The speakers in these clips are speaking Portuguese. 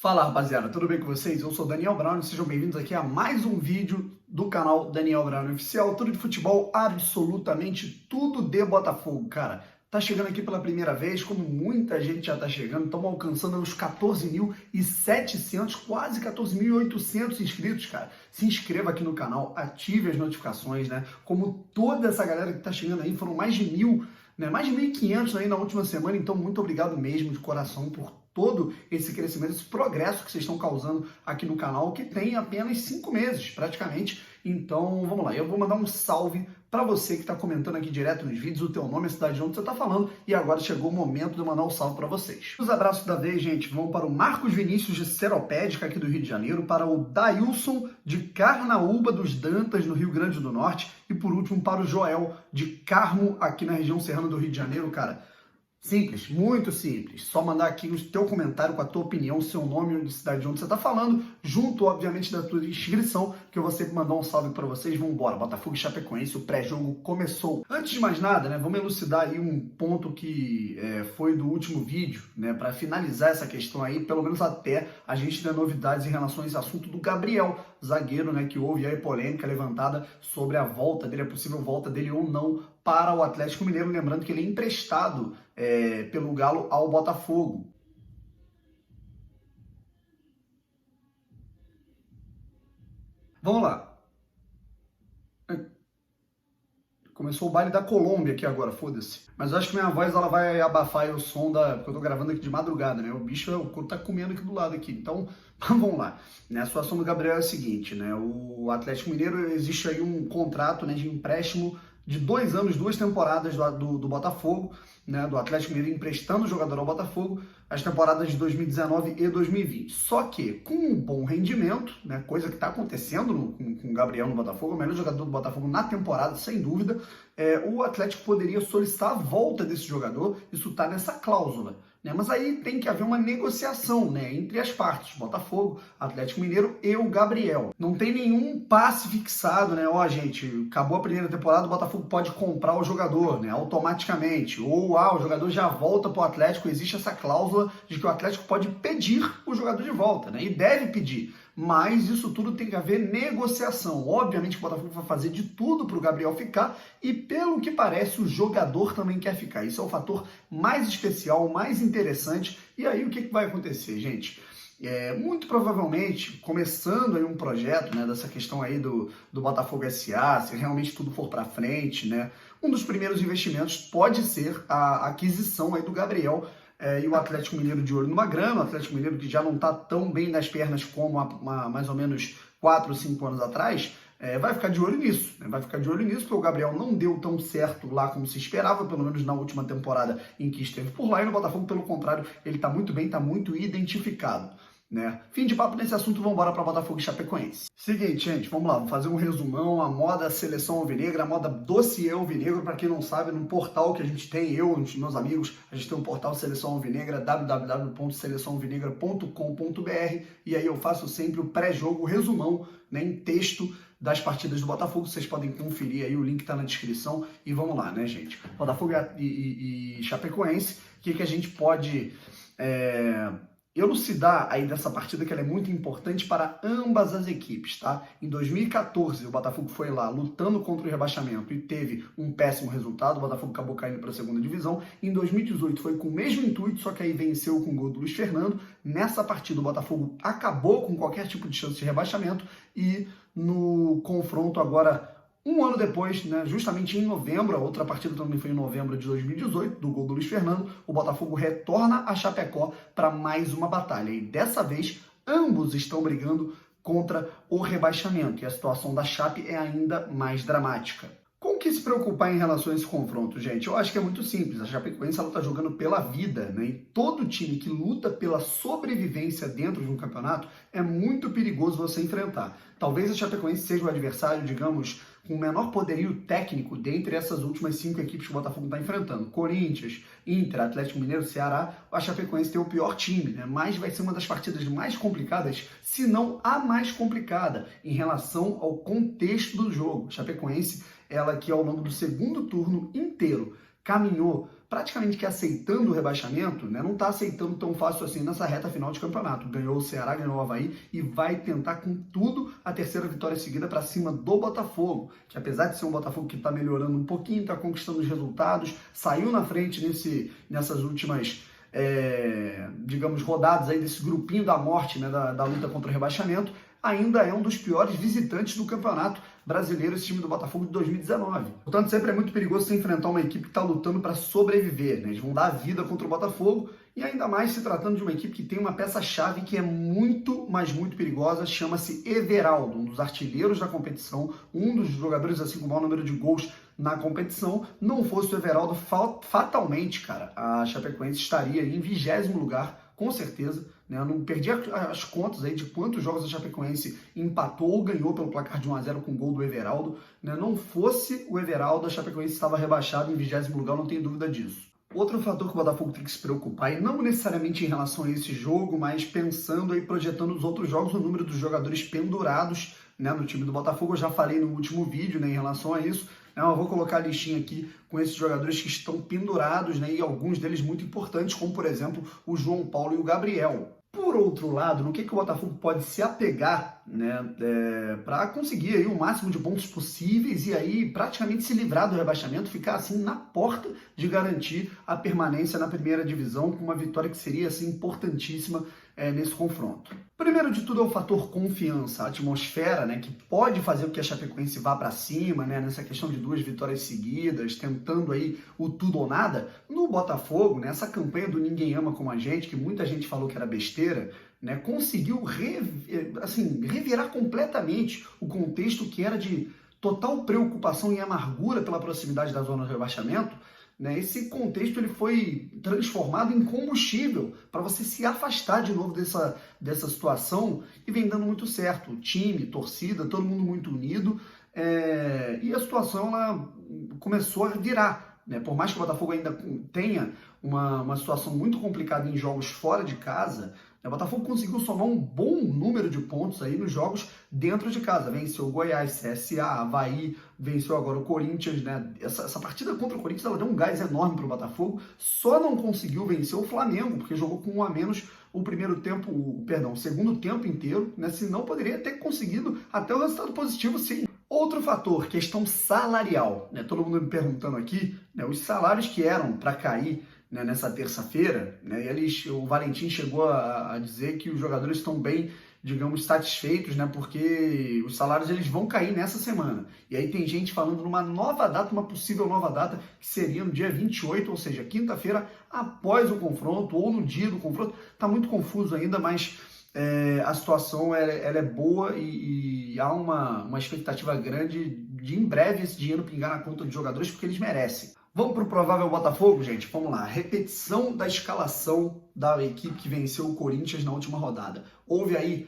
Fala rapaziada, tudo bem com vocês? Eu sou Daniel Brown e sejam bem-vindos aqui a mais um vídeo do canal Daniel Brown Oficial. Tudo de futebol, absolutamente tudo de Botafogo, cara. Tá chegando aqui pela primeira vez, como muita gente já tá chegando, estamos alcançando os 14.700, quase 14.800 inscritos, cara. Se inscreva aqui no canal, ative as notificações, né? Como toda essa galera que tá chegando aí, foram mais de 1.000, né? Mais de 1.500 aí na última semana, então muito obrigado mesmo de coração por todo esse crescimento, esse progresso que vocês estão causando aqui no canal, que tem apenas 5 meses, praticamente. Então, vamos lá. Eu vou mandar um salve para você que está comentando aqui direto nos vídeos, o teu nome, a cidade de onde você está falando, e agora chegou o momento de eu mandar um salve para vocês. Os abraços da vez, gente, vão para o Marcos Vinícius de Seropédica, aqui do Rio de Janeiro, para o Dailson de Carnaúba dos Dantas, no Rio Grande do Norte, e por último para o Joel de Carmo, aqui na região serrana do Rio de Janeiro, cara. Simples, muito simples. Só mandar aqui o teu comentário com a tua opinião, seu nome e a cidade de onde você está falando, junto, obviamente, da tua inscrição, que eu vou sempre mandar um salve para vocês. Vamos embora, Botafogo e Chapecoense, o pré-jogo começou. Antes de mais nada, né, vamos elucidar aí um ponto que foi do último vídeo, né, para finalizar essa questão aí, pelo menos até a gente ter novidades em relação a esse assunto do Gabriel, zagueiro, né, que houve aí polêmica levantada sobre a volta dele, a possível volta dele ou não para o Atlético Mineiro, lembrando que ele é emprestado pelo Galo ao Botafogo. Vamos lá. Começou o baile da Colômbia aqui agora, foda-se. Mas eu acho que minha voz ela vai abafar o som porque eu tô gravando aqui de madrugada, né? O bicho, o corpo tá comendo aqui do lado aqui. Então, vamos lá. Né? A situação do Gabriel é a seguinte, né? O Atlético Mineiro, existe aí um contrato, né, de empréstimo de 2 anos, 2 temporadas do Botafogo, né, do Atlético Mineiro emprestando o jogador ao Botafogo, as temporadas de 2019 e 2020. Só que com um bom rendimento, né, coisa que está acontecendo com o Gabriel no Botafogo, o melhor jogador do Botafogo na temporada, sem dúvida, o Atlético poderia solicitar a volta desse jogador, isso está nessa cláusula. Né, mas aí tem que haver uma negociação, né, entre as partes, Botafogo, Atlético Mineiro e o Gabriel. Não tem nenhum passe fixado, né? Ó, gente, acabou a primeira temporada, o Botafogo pode comprar o jogador, né, automaticamente. Ou, o jogador já volta para o Atlético, existe essa cláusula de que o Atlético pode pedir o jogador de volta, né? E deve pedir. Mas isso tudo tem que haver negociação. Obviamente que o Botafogo vai fazer de tudo para o Gabriel ficar e, pelo que parece, o jogador também quer ficar. Isso é o fator mais especial, mais interessante. E aí o que vai acontecer, gente? Muito provavelmente, começando aí um projeto, né, dessa questão aí do Botafogo SA, se realmente tudo for para frente, né, um dos primeiros investimentos pode ser a aquisição aí do Gabriel, e o Atlético Mineiro de olho numa grana, o Atlético Mineiro que já não está tão bem nas pernas como há mais ou menos 4 ou 5 anos atrás, vai ficar de olho nisso, né? Vai ficar de olho nisso, porque o Gabriel não deu tão certo lá como se esperava, pelo menos na última temporada em que esteve por lá, e no Botafogo, pelo contrário, ele está muito bem, está muito identificado. Né? Fim de papo nesse assunto, vamos embora para Botafogo e Chapecoense. Seguinte, gente, vamos lá, vamos fazer um resumão, a moda Seleção Alvinegra, a moda Dossiê Alvinegro, para quem não sabe, num portal que a gente tem, eu e os meus amigos, a gente tem um portal Seleção Alvinegra, www.seleçãoalvinegra.com.br, e aí eu faço sempre o pré-jogo, o resumão, né, em texto das partidas do Botafogo, vocês podem conferir aí, o link está na descrição, e vamos lá, né, gente? Botafogo e Chapecoense, o que a gente pode elucidar aí dessa partida, que ela é muito importante para ambas as equipes, tá? Em 2014, o Botafogo foi lá lutando contra o rebaixamento e teve um péssimo resultado, o Botafogo acabou caindo para a segunda divisão. Em 2018 foi com o mesmo intuito, só que aí venceu com o gol do Luiz Fernando. Nessa partida o Botafogo acabou com qualquer tipo de chance de rebaixamento e no confronto agora, um ano depois, né, justamente em novembro, a outra partida também foi em novembro de 2018, do gol do Luiz Fernando, o Botafogo retorna a Chapecó para mais uma batalha. E dessa vez, ambos estão brigando contra o rebaixamento. E a situação da Chape é ainda mais dramática. Com que se preocupar em relação a esse confronto, gente? Eu acho que é muito simples. A Chapecoense está jogando pela vida, né? E todo time que luta pela sobrevivência dentro de um campeonato é muito perigoso você enfrentar. Talvez a Chapecoense seja o adversário, digamos, com o menor poderio técnico dentre essas últimas 5 equipes que o Botafogo está enfrentando. Corinthians, Inter, Atlético Mineiro, Ceará, a Chapecoense tem o pior time, né? Mas vai ser uma das partidas mais complicadas, se não a mais complicada, em relação ao contexto do jogo. A Chapecoense, ela que ao longo do segundo turno inteiro caminhou praticamente que aceitando o rebaixamento, né, não está aceitando tão fácil assim nessa reta final de campeonato. Ganhou o Ceará, ganhou o Avaí e vai tentar com tudo a terceira vitória seguida para cima do Botafogo, que apesar de ser um Botafogo que está melhorando um pouquinho, está conquistando os resultados, saiu na frente nessas últimas digamos, rodadas aí desse grupinho da morte, né, da luta contra o rebaixamento, ainda é um dos piores visitantes do campeonato brasileiro, esse time do Botafogo de 2019. Portanto, sempre é muito perigoso você enfrentar uma equipe que está lutando para sobreviver, né? Eles vão dar a vida contra o Botafogo, e ainda mais se tratando de uma equipe que tem uma peça-chave que é muito, mas muito perigosa, chama-se Everaldo, um dos artilheiros da competição, um dos jogadores assim com o maior número de gols na competição. Não fosse o Everaldo, fatalmente, cara, a Chapecoense estaria em 20º lugar, com certeza, né? Eu não perdi as contas aí de quantos jogos a Chapecoense empatou ou ganhou pelo placar de 1-0 com o gol do Everaldo, né? Não fosse o Everaldo, a Chapecoense estava rebaixada em 20º lugar, não tenho dúvida disso. Outro fator que o Botafogo tem que se preocupar, e não necessariamente em relação a esse jogo, mas pensando e projetando os outros jogos, o número dos jogadores pendurados, né, no time do Botafogo. Eu já falei no último vídeo, né, em relação a isso. Eu vou colocar a listinha aqui com esses jogadores que estão pendurados, né, e alguns deles muito importantes, como por exemplo o João Paulo e o Gabriel. Por outro lado, no que o Botafogo pode se apegar, né, para conseguir aí o máximo de pontos possíveis e aí praticamente se livrar do rebaixamento, ficar assim na porta de garantir a permanência na primeira divisão, com uma vitória que seria assim importantíssima nesse confronto. Primeiro de tudo é o fator confiança, a atmosfera, né, que pode fazer com que a Chapecoense vá para cima, né, nessa questão de 2 vitórias seguidas, tentando aí o tudo ou nada. No Botafogo, né, essa campanha do Ninguém Ama Como a Gente, que muita gente falou que era besteira, né, conseguiu revirar completamente o contexto que era de total preocupação e amargura pela proximidade da zona de rebaixamento. Né, esse contexto ele foi transformado em combustível para você se afastar de novo dessa situação, e vem dando muito certo. O time, torcida, todo mundo muito unido, e a situação ela começou a virar. Né? Por mais que o Botafogo ainda tenha uma situação muito complicada em jogos fora de casa, o Botafogo conseguiu somar um bom número de pontos aí nos jogos dentro de casa. Venceu o Goiás, CSA, Avaí, venceu agora o Corinthians, né? Essa partida contra o Corinthians ela deu um gás enorme para o Botafogo, só não conseguiu vencer o Flamengo, porque jogou com 1 a menos o segundo tempo inteiro, né? Senão poderia ter conseguido até o resultado positivo, sim. Outro fator, questão salarial, né? Todo mundo me perguntando aqui, né? Os salários que eram para cair, né, nessa terça-feira, né, o Valentim chegou a dizer que os jogadores estão bem, digamos, satisfeitos, né, porque os salários eles vão cair nessa semana. E aí tem gente falando numa nova data, uma possível nova data, que seria no dia 28, ou seja, quinta-feira, após o confronto, ou no dia do confronto. Está muito confuso ainda, mas a situação ela é boa e há uma expectativa grande de em breve esse dinheiro pingar na conta dos jogadores, porque eles merecem. Vamos para o provável Botafogo, gente? Vamos lá. Repetição da escalação da equipe que venceu o Corinthians na última rodada. Houve aí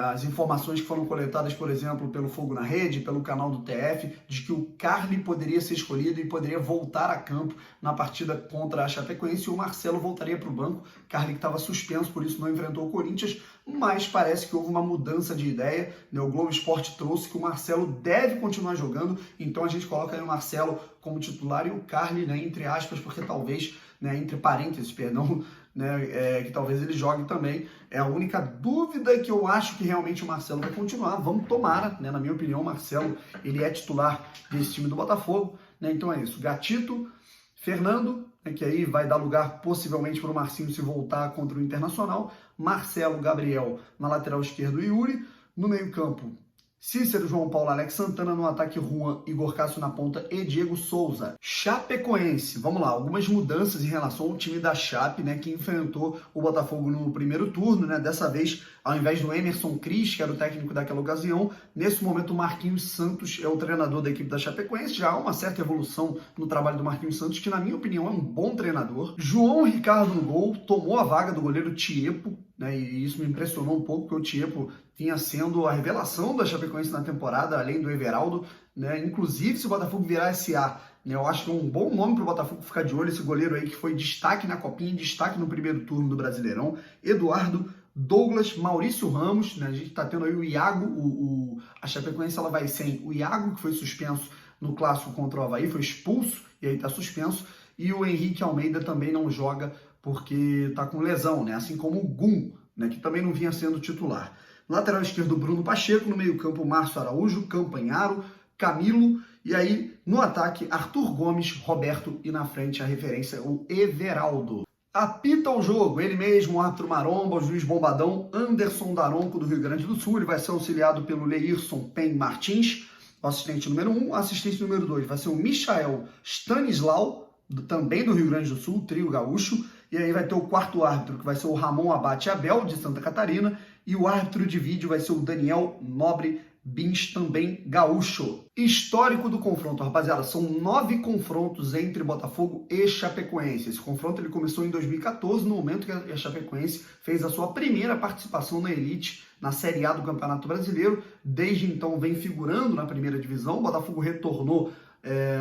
as informações que foram coletadas, por exemplo, pelo Fogo na Rede, pelo canal do TF, de que o Carly poderia ser escolhido e poderia voltar a campo na partida contra a Chapecoense, e o Marcelo voltaria para o banco. Carly que estava suspenso, por isso não enfrentou o Corinthians, mas parece que houve uma mudança de ideia, né? O Globo Esporte trouxe que o Marcelo deve continuar jogando, então a gente coloca aí o Marcelo como titular e o Carly, né, entre aspas, porque talvez, né, entre parênteses, perdão, né, que talvez ele jogue também. É a única dúvida que eu acho que realmente o Marcelo vai continuar. Vamos tomara, né, na minha opinião, o Marcelo ele é titular desse time do Botafogo, né? Então é isso, Gatito, Fernando, né, que aí vai dar lugar possivelmente para o Marcinho se voltar contra o Internacional, Marcelo, Gabriel na lateral esquerda, Yuri, no meio campo Cícero, João Paulo, Alex Santana, no ataque Juan, Igor Cássio na ponta e Diego Souza. Chapecoense, vamos lá, algumas mudanças em relação ao time da Chape, né, que enfrentou o Botafogo no primeiro turno, né, dessa vez, ao invés do Emerson Cris, que era o técnico daquela ocasião, nesse momento o Marquinhos Santos é o treinador da equipe da Chapecoense. Já há uma certa evolução no trabalho do Marquinhos Santos, que na minha opinião é um bom treinador. João Ricardo no gol, tomou a vaga do goleiro Tiepo, né, e isso me impressionou um pouco, porque o Tiepo vinha sendo a revelação da Chapecoense na temporada, além do Everaldo, né? Inclusive, se o Botafogo virar SA, né, eu acho que é um bom nome para o Botafogo ficar de olho, esse goleiro aí que foi destaque na Copinha, destaque no primeiro turno do Brasileirão, Eduardo, Douglas, Maurício Ramos, né? A gente está tendo aí o Iago, a Chapecoense ela vai sem o Iago, que foi suspenso no clássico contra o Avaí, foi expulso e aí está suspenso. E o Henrique Almeida também não joga porque está com lesão, né? Assim como o Gum, né? Que também não vinha sendo titular. Lateral esquerdo, Bruno Pacheco. No meio-campo, Márcio Araújo, Campanharo, Camilo. E aí, no ataque, Arthur Gomes, Roberto e na frente a referência, o Everaldo. Apita o jogo, ele mesmo, o árbitro maromba, o juiz bombadão, Anderson Daronco, do Rio Grande do Sul. Ele vai ser auxiliado pelo Leirson Pen Martins, o assistente número 1. Assistente número 2 vai ser o Michael Stanislau, também do Rio Grande do Sul, trio gaúcho. E aí vai ter o quarto árbitro, que vai ser o Ramon Abate Abel, de Santa Catarina. E o árbitro de vídeo vai ser o Daniel Nobre Bins, também gaúcho. Histórico do confronto, rapaziada, são 9 confrontos entre Botafogo e Chapecoense. Esse confronto ele começou em 2014, no momento que a Chapecoense fez a sua primeira participação na elite, na Série A do Campeonato Brasileiro. Desde então vem figurando na primeira divisão. O Botafogo retornou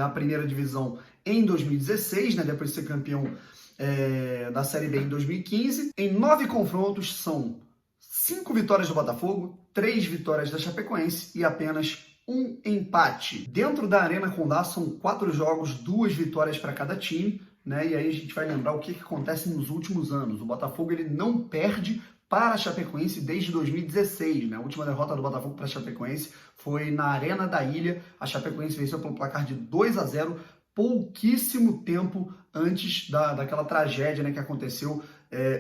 à primeira divisão em 2016, né, depois de ser campeão da Série B em 2015. Em 9 confrontos são 5 vitórias do Botafogo, 3 vitórias da Chapecoense e apenas um empate. Dentro da Arena Condá são 4 jogos, 2 vitórias para cada time, né? E aí a gente vai lembrar o que acontece nos últimos anos. O Botafogo ele não perde para a Chapecoense desde 2016, né? A última derrota do Botafogo para a Chapecoense foi na Arena da Ilha. A Chapecoense venceu pelo placar de 2-0, pouquíssimo tempo antes daquela tragédia, né, que aconteceu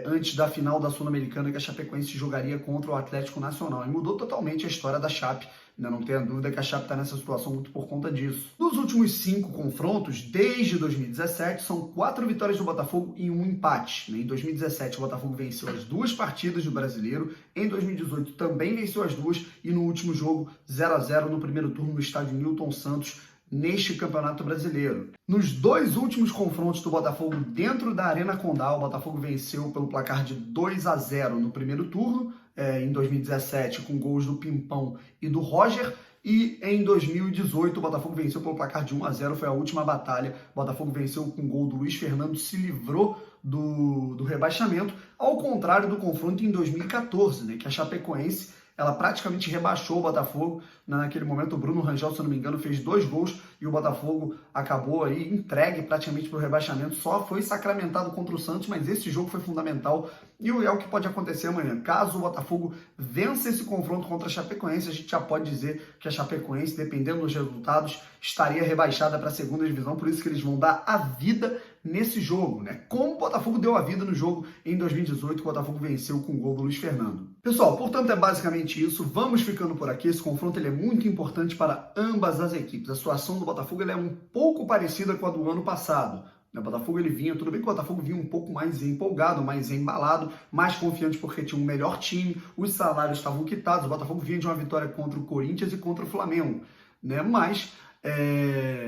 antes da final da Sul-Americana, que a Chapecoense jogaria contra o Atlético Nacional. E mudou totalmente a história da Chape. Não tenha dúvida que a Chape está nessa situação muito por conta disso. Nos últimos 5 confrontos, desde 2017, são 4 vitórias do Botafogo e um empate. Em 2017, o Botafogo venceu as 2 partidas do Brasileiro. Em 2018, também venceu as 2. E no último jogo, 0-0 no primeiro turno no estádio Newton Santos, neste Campeonato Brasileiro. Nos 2 últimos confrontos do Botafogo dentro da Arena Condá, o Botafogo venceu pelo placar de 2-0 no primeiro turno, em 2017, com gols do Pimpão e do Roger, e em 2018 o Botafogo venceu pelo placar de 1-0, foi a última batalha. O Botafogo venceu com gol do Luiz Fernando, se livrou do rebaixamento, ao contrário do confronto em 2014, né, que a Chapecoense ela praticamente rebaixou o Botafogo. Naquele momento, o Bruno Rangel, se não me engano, fez 2 gols e o Botafogo acabou aí entregue praticamente para o rebaixamento. Só foi sacramentado contra o Santos, mas esse jogo foi fundamental e é o que pode acontecer amanhã. Caso o Botafogo vença esse confronto contra a Chapecoense, a gente já pode dizer que a Chapecoense, dependendo dos resultados, estaria rebaixada para a segunda divisão. Por isso que eles vão dar a vida nesse jogo, né? Como o Botafogo deu a vida no jogo em 2018, o Botafogo venceu com o gol do Luiz Fernando. Pessoal, portanto é basicamente isso. Vamos ficando por aqui. Esse confronto ele é muito importante para ambas as equipes. A situação do Botafogo ele é um pouco parecida com a do ano passado. O Botafogo ele vinha, tudo bem que o Botafogo vinha um pouco mais empolgado, mais embalado, mais confiante porque tinha um melhor time, os salários estavam quitados. O Botafogo vinha de uma vitória contra o Corinthians e contra o Flamengo, né?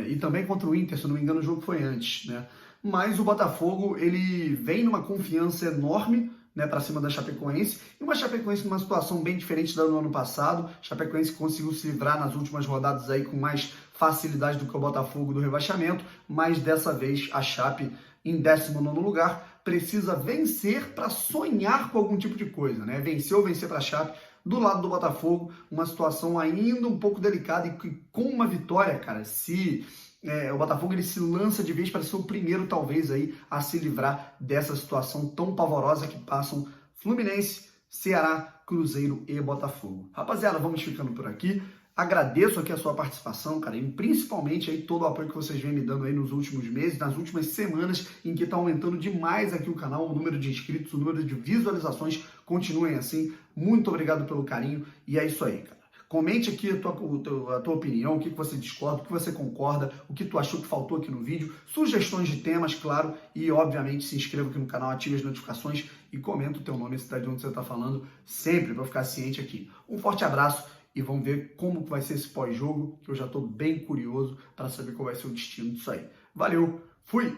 E também contra o Inter, se não me engano o jogo foi antes, né? Mas o Botafogo ele vem numa confiança enorme, né, para cima da Chapecoense, e uma Chapecoense numa situação bem diferente da do ano passado. A Chapecoense conseguiu se livrar nas últimas rodadas aí com mais facilidade do que o Botafogo do rebaixamento, mas dessa vez a Chape, em 19º lugar, precisa vencer para sonhar com algum tipo de coisa, né? Vencer ou vencer para a Chape. Do lado do Botafogo, uma situação ainda um pouco delicada e que com uma vitória, cara, o Botafogo ele se lança de vez para ser o primeiro, talvez, aí, a se livrar dessa situação tão pavorosa que passam Fluminense, Ceará, Cruzeiro e Botafogo. Rapaziada, vamos ficando por aqui. Agradeço aqui a sua participação, cara, e principalmente aí todo o apoio que vocês vêm me dando aí nos últimos meses, nas últimas semanas, em que está aumentando demais aqui o canal, o número de inscritos, o número de visualizações. Continuem assim. Muito obrigado pelo carinho e é isso aí, cara. Comente aqui a tua opinião, o que você discorda, o que você concorda, o que tu achou que faltou aqui no vídeo, sugestões de temas, claro, e obviamente se inscreva aqui no canal, ative as notificações e comenta o teu nome e a cidade onde você está falando, sempre para ficar ciente aqui. Um forte abraço e vamos ver como vai ser esse pós-jogo, que eu já estou bem curioso para saber qual vai ser o destino disso aí. Valeu, fui!